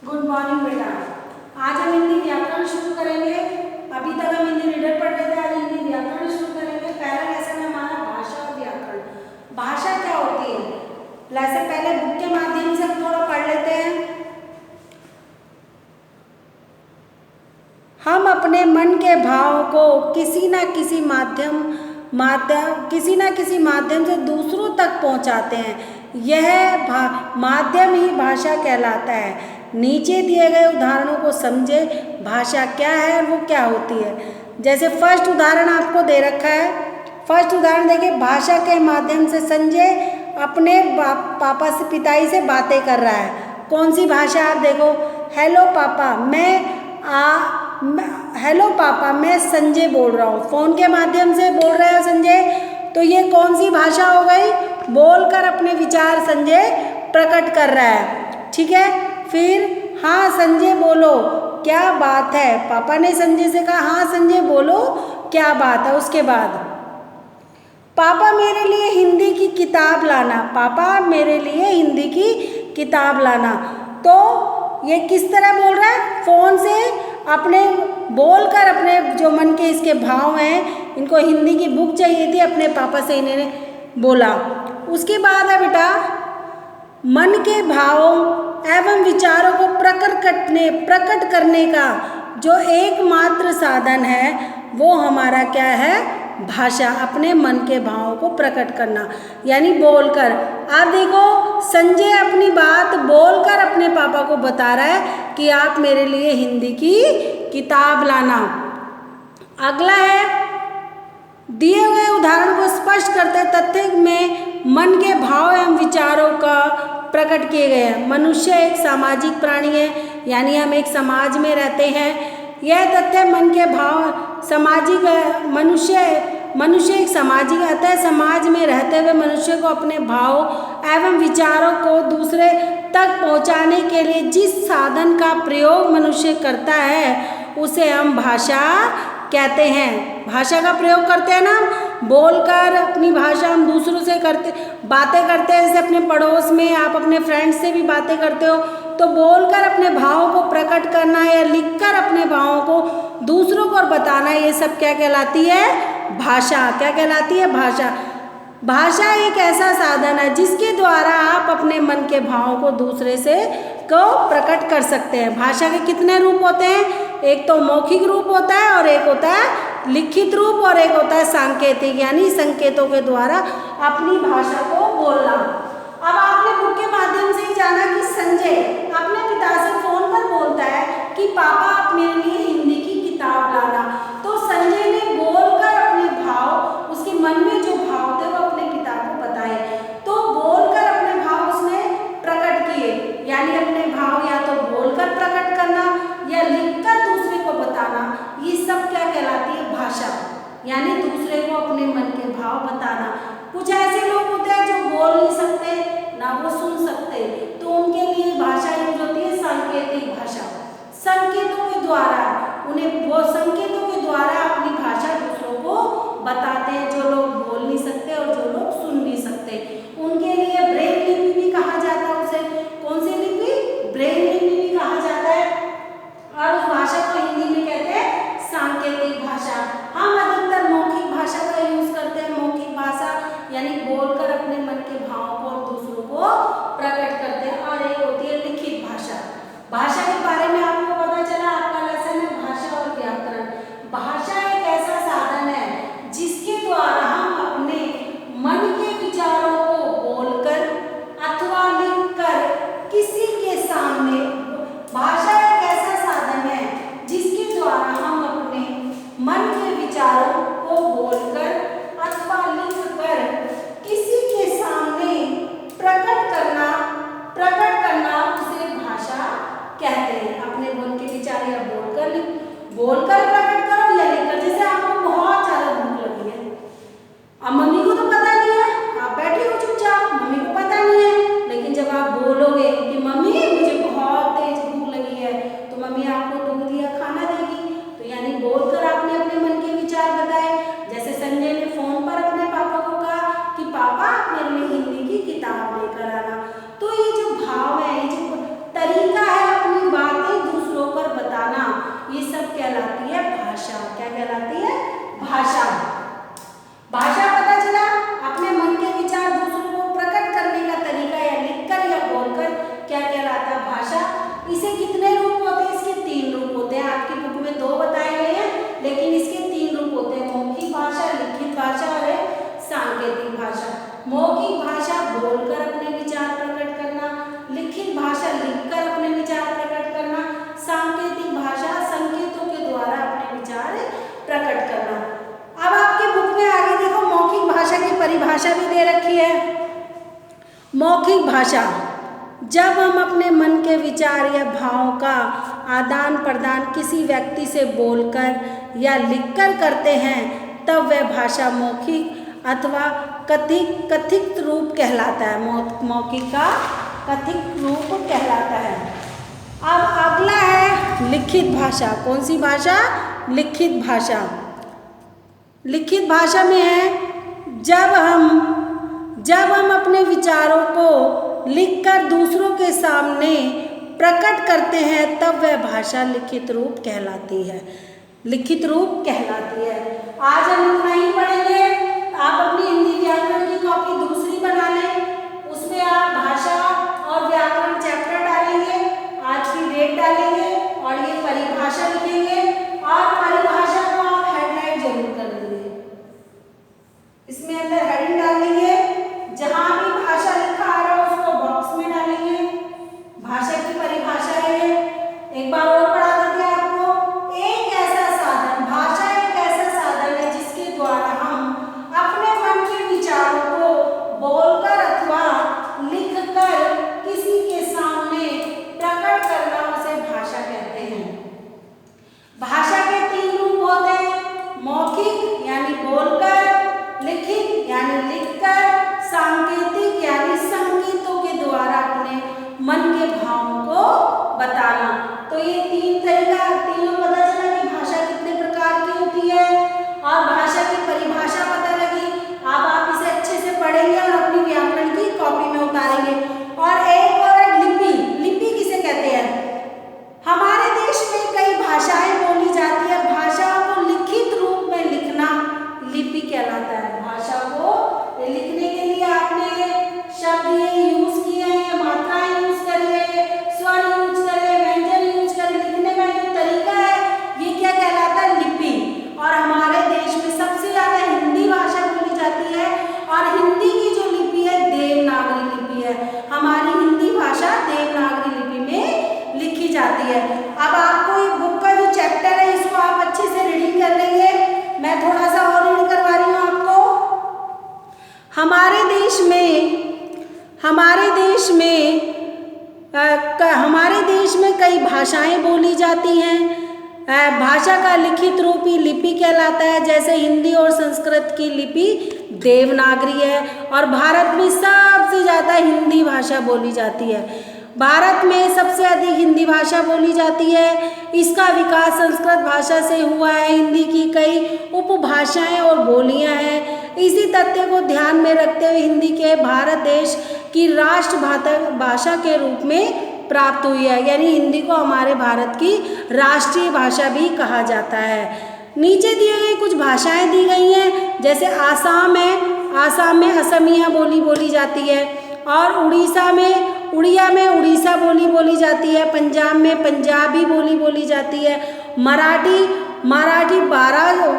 Good morning बेटा। आज हम हिंदी व्याकरण शुरू करेंगे। अभी तक हम हिंदी रीडर पढ़ रहे थे, आज हिंदी व्याकरण शुरू करेंगे। पहला लेसन है हमारा भाषा और व्याकरण। भाषा क्या होती है? लेसन पहले बुक के माध्यम से हम थोड़ा पढ़ लेते हैं। हम अपने मन के भाव को किसी ना किसी माध्यम से दूसरों तक पहुंचाते हैं। यह माध्यम ही भाषा कहलाता है। नीचे दिए गए उदाहरणों को समझे, भाषा क्या है और वो क्या होती है। जैसे फर्स्ट उदाहरण आपको दे रखा है। फर्स्ट उदाहरण देखिए, भाषा के माध्यम से संजय अपने पापा से पिताजी से बातें कर रहा है। कौन सी भाषा? आप देखो, हेलो पापा मैं संजय बोल रहा हूँ। फोन के माध्यम से बोल रहा है संजय, तो ये कौन सी भाषा हो गई? बोलकर अपने विचार संजय प्रकट कर रहा है। ठीक है, फिर हाँ संजय बोलो क्या बात है। पापा ने संजय से कहा हाँ संजय बोलो क्या बात है। उसके बाद पापा मेरे लिए हिंदी की किताब लाना। पापा मेरे लिए हिंदी की किताब लाना। तो ये किस तरह बोल रहा है? फोन से अपने बोलकर अपने जो मन के इसके भाव हैं, इनको हिंदी की बुक चाहिए थी, अपने पापा से इन्होंने बोला। उसके बाद है बेटा, मन के भाव एवं विचारों को प्रकट करने का जो एकमात्र साधन है वो हमारा क्या है? भाषा। अपने मन के भावों को प्रकट करना यानी बोलकर। आप देखो, संजय अपनी बात बोलकर अपने पापा को बता रहा है कि आप मेरे लिए हिंदी की किताब लाना। अगला है, दिए हुए उदाहरण को स्पष्ट करते तथ्य में मन के भाव एवं विचारों का प्रकट किए गए हैं। मनुष्य एक सामाजिक प्राणी है, यानी हम एक समाज में रहते हैं। यह तथ्य मन के भाव सामाजिक मनुष्य एक सामाजिक अतः समाज में रहते हुए मनुष्य को अपने भाव एवं विचारों को दूसरे तक पहुंचाने के लिए जिस साधन का प्रयोग मनुष्य करता है उसे हम भाषा कहते हैं। भाषा का प्रयोग करते हैं ना, बोलकर अपनी भाषा हम दूसरों से बातें करते हैं। जैसे अपने पड़ोस में आप अपने फ्रेंड्स से भी बातें करते हो, तो बोलकर अपने भावों को प्रकट करना या लिखकर अपने भावों को दूसरों को बताना, ये सब क्या कहलाती है? भाषा। क्या कहलाती है? भाषा। भाषा एक ऐसा साधन है जिसके द्वारा आप अपने मन के भावों को दूसरे से प्रकट कर सकते हैं। भाषा के कितने रूप होते हैं? एक तो मौखिक रूप होता है और एक होता है लिखित रूप और एक होता है सांकेतिक, यानी संकेतों के द्वारा अपनी भाषा को बोलना। अब आपने बुक के माध्यम से ही जाना कि संजय अपने पिता से फोन पर बोलता है कि पापा आप मेरे लिए हिंदी की किताब लाना। तो संजय ने बोलकर अपने भाव, उसके मन में जो भाव थे वो अपने पिता को बताए। तो बोलकर अपने भाव उसने प्रकट किए, यानी अपने भाव या तो बोलकर प्रकट करना या लिखकर दूसरे को बताना, ये सब क्या कहलाती है? भाषा। यानी दूसरे को अपने मन के भाव बताना। कुछ ऐसे लोग होते हैं जो बोल नहीं सकते ना वो सुन सकते, तो उनके लिए भाषा यूज होती है सांकेतिक भाषा। संकेतों के द्वारा वो संकेतों के द्वारा अपनी भाषा दूसरों को बताते हैं। जो लोग बोल नहीं सकते और जो लोग सुन नहीं सकते, उनके लिए ब्रेल लिपि भी कहा जाता है। उसे कौन सी लिपि? ब्रेल लिपि भी कहा जाता है। और उस भाषा को हिंदी में कहते हैं सांकेतिक भाषा। हम अधिकतर मौखिक भाषा का यूज करते हैं। मौखिक भाषा यानी बोलकर अपने मन के भावों को और दूसरों को प्रकट करते हैं। और एक होती है लिखित भाषा। भाषा के बारे में आपको पता चला, आपका लेसन है भाषा और व्याकरण। भाषा एक ऐसा साधन है जिसके द्वारा हम अपने मन के विचारों को बोलकर अथवा लिखकर किसी के सामने, भाषा एक ऐसा साधन है जिसके द्वारा हम अपने मन के विचारों को बोलकर अथवा लिखकर किसी के सामने प्रकट करना उसे भाषा कहते हैं। अपने मन के विचार या बोलकर प्रकट करो या लिखकर। जैसे आपको बहुत ज्यादा भूख लगी है, अब मम्मी को तो पता नहीं है, आप बैठे हो चुपचाप, मम्मी को पता नहीं है, लेकिन जब आप बोलोगे कि मम्मी मुझे बहुत तेज भूख लगी है, तो मम्मी आपको दूध या खाना देगी। तो यानी बोलकर आपने अपने मन के विचार बताए। जैसे संजय ने फोन पर अपने पापा को कहा कि पापा मेरे लिए हिंदी की किताब लेकर आना। तो ये जो भाव है, ये जो तरीका है अपनी भाषा, जब हम अपने मन के विचार या भावों का आदान प्रदान किसी व्यक्ति से बोलकर या लिखकर करते हैं तब वह भाषा मौखिक अथवा कथित रूप कहलाता है। मौखिक का कथित रूप कहलाता है। अब अगला है लिखित भाषा। कौन सी भाषा? लिखित भाषा। लिखित भाषा में है जब हम अपने विचारों को लिखकर दूसरों के सामने प्रकट करते हैं तब वह भाषा लिखित रूप कहलाती है। लिखित रूप कहलाती है। आज हम इतना ही पढ़ेंगे। आप अपनी हिंदी व्याकरण की कॉपी दूसरी बना लें, उसमें आप भाषा और व्याकरण चैप्टर डालेंगे, आज की डेट डालेंगे और ये परिभाषा लिखेंगे और परिभाषा को आप हेडलाइन जरूर कर लेंगे। इसमें अंदर हेडिंग डालेंगे, जहां भी भाषा लिखा आ रहा है उसको बॉक्स में डालेंगे। भाषा की परिभाषा है। एक बार और पढ़ा देते हैं आपको। एक ऐसा साधन, भाषा एक ऐसा साधन है जिसके द्वारा हम अपने मन के विचारों को बोलकर अथवा लिखकर किसी के सामने प्रकट करना उसे भाषा कहते हैं। भाषा के 3 रूप होते हैं, मौखिक यानी बोलकर, लिखित यानी लिखकर, सांकेतिक यानी संकेतों के द्वारा अपने मन के भावों को बताना। तो ये 3 तरीका, तीनों पता चला कि भाषा कितने प्रकार की होती है और भाषा की परिभाषा पता लगी। अब आप इसे अच्छे से पढ़ेंगे और अपनी व्याकरण की कॉपी में उतारेंगे। और एक और लिपि। लिपि किसे कहते हैं? हमारे देश में कई भाषाएं बोली जाती है, भाषाओं को लिखित रूप में लिखना लिपि कहलाता है। भाषा को लिखने के लिए आपने शब्द ये यूज किए हैं, मात्राएं यूज करिए, स्वर यूज करिए, व्यंजन यूज करिए। लिखने का जो तरीका है ये क्या कहलाता है? लिपि। और हमारे देश में सबसे ज्यादा हिंदी भाषा बोली जाती है और हिंदी की जो लिपि है देवनागरी लिपि है। हमारी हिंदी भाषा देवनागरी लिपि में लिखी जाती है। अब आपको ये बुक का जो चैप्टर है इसको आप अच्छे से रीडिंग कर लेंगे। मैं थोड़ा सा और रीड करवा रही हूँ आपको। हमारे देश में कई भाषाएं बोली जाती हैं। भाषा का लिखित रूप ही लिपि कहलाता है। जैसे हिंदी और संस्कृत की लिपि देवनागरी है और भारत में सबसे ज़्यादा हिंदी भाषा बोली जाती है। भारत में सबसे अधिक हिंदी भाषा बोली जाती है। इसका विकास संस्कृत भाषा से हुआ है। हिंदी की कई उपभाषाएं और बोलियां हैं। इसी तथ्य को ध्यान में रखते हुए हिंदी के भारत देश की राष्ट्र भाषा के रूप में प्राप्त हुई है। यानी हिंदी को हमारे भारत की राष्ट्रीय भाषा भी कहा जाता है। नीचे दिए गए कुछ भाषाएं दी गई हैं। जैसे आसाम में असमिया बोली जाती है और उड़ीसा में उड़ीसा बोली जाती है। पंजाब में पंजाबी बोली जाती है। मराठी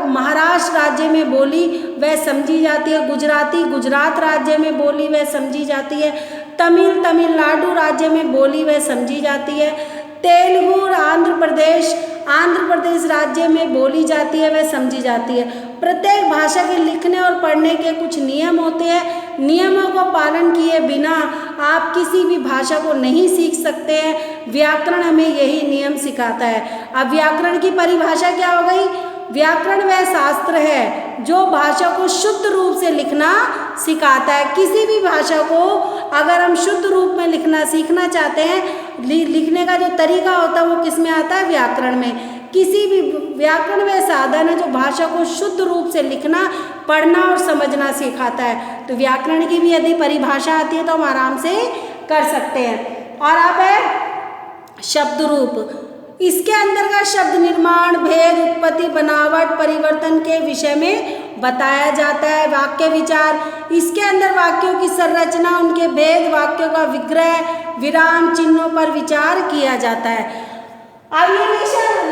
महाराष्ट्र राज्य में बोली व समझी जाती है। गुजराती गुजरात राज्य में बोली व समझी जाती है। तमिलनाडु राज्य में बोली व समझी जाती है। तेलुगु आंध्र प्रदेश राज्य में बोली जाती है व समझी जाती है। प्रत्येक भाषा के लिखने और पढ़ने के कुछ नियम होते हैं। नियमों को पालन किए बिना आप किसी भी भाषा को नहीं सीख सकते हैं। व्याकरण हमें यही नियम सिखाता है। अब व्याकरण की परिभाषा क्या हो गई? व्याकरण वह शास्त्र है जो भाषा को शुद्ध रूप से लिखना सिखाता है। किसी भी भाषा को अगर हम शुद्ध रूप में लिखना सीखना चाहते हैं, लिखने का जो तरीका होता है वो किस में आता है? व्याकरण में। किसी भी व्याकरण वह साधन है जो भाषा को शुद्ध रूप से लिखना, पढ़ना और समझना सिखाता है। तो व्याकरण की भी यदि परिभाषा आती है तो हम आराम से कर सकते हैं। और अब है शब्द रूप। इसके अंदर का शब्द निर्माण, भेद, उत्पत्ति, बनावट, परिवर्तन के विषय में बताया जाता है। वाक्य विचार, इसके अंदर वाक्यों की संरचना, उनके भेद, वाक्यों का विग्रह, विराम चिन्हों पर विचार किया जाता है। अब ये लेसन